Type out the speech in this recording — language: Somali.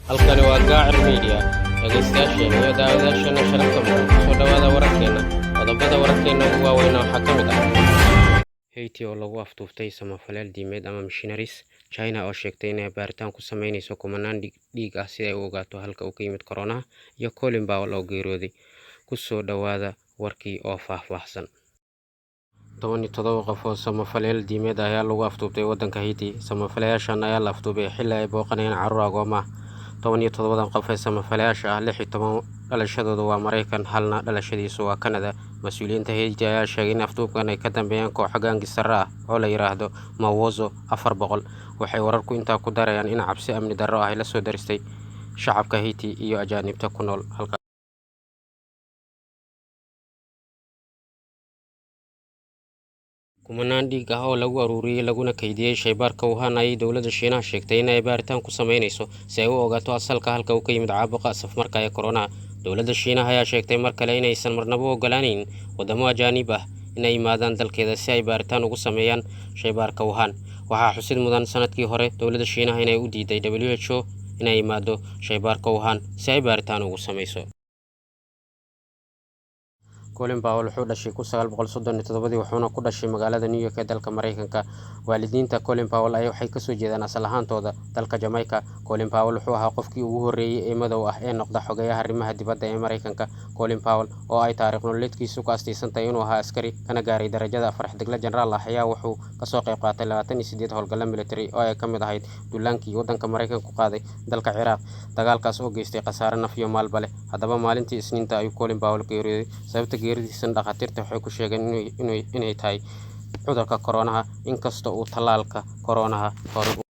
halkani waa Gaacir Media dhageystayaasheena iyo daawadayaasheena sharafta mudan soo dhawaada wararkeena qodobada wararkeena ugu waaweyn waxaa ka mid ah Haiti oo lagu afduuftay samafaleel diimeed ama missionaries China oo sheegtay inay baaritaan ku sameynayso kumanaan dhiig ah si ay u ogaato halka uu ka yimid koronaha iyo Colin Powell oo geeriyooday ku soo dhawaada warkii oo faahfaahsan 17 qof oo samafaleel diimeed ayaa lagu afduubtay wadanka Haiti samafaleyaashan ayaa la afduubay xilli ay booqanayeen carruur agoon ah 17 qof ee samafaleyaasha ah 16 dhalashadooda waa Maraykan halna dhalashadiisu waa Canada mas'uuliyiinta Haiti ayaa sheegay in afduubkan ay ka dambeeyeen koox gaangistarro ah oo la yiraahdo Mawozo 400 waxay wararku intaa ku darayaan in cabsi amni darro ah ay la soo daristay shacabka Haiti iyo ajaanibta ku nool halka kumanaan dhiig ah oo lagu aruuriyay laguna kaydiyay shaybaarka Wuhan ay dowladda Shiina sheegtay in ay baaritaan ku sameynayso si ay u ogaato asalka halka uu ka yimid caabuqa safmarka ee corona dowladda Shiina ayaa sheegtay mar kale in aysan marnaba ogolaanin wadamo ajaanib ah in ay yimaadaan dalkeeda si ay baaritaan ugu sameeyaan shaybaarka Wuhan waxaa xusid mudan sanadkii hore dowladda Shiina inay u diiday WHO in ay yimaado shaybaarka Wuhan si ay baaritaan ugu sameyso Colin Powell wuxuu dhashay 1937 wuxuuna ku dhashay magaalada New York ee dalka Maraykanka waalidiinta Colin Powell ay waxay ka soo jeedaan asal ahaantooda dalka Jamaica Colin Powell wuxuu ahaa qofkii ugu horeeyay ee madow ah ee noqda xogeyaha arrimaha dibadda ee Maraykanka Colin Powell oo ay taariikh nololeedkiisu ku asteysantay inuu ahaa askari kana gaaray darajada afar-xigla generaal ah ayaa wuxuu ka soo qayb qaatay 28 howlgalo military oo ay ka mid ahayd duulaankii wadanka Maraykanka ku qaaday dalka Ciraaq dagaalkaas oo geystay khasaare naf iyo maalba leh haddaba maalintii Isniinta ayuu Colin Powell geeriyooday sababta geeridiisa dhakhaatiirta waxay ku sheegeen inay tahay cudurka koronaha inkasta uu talaalka koronaha hore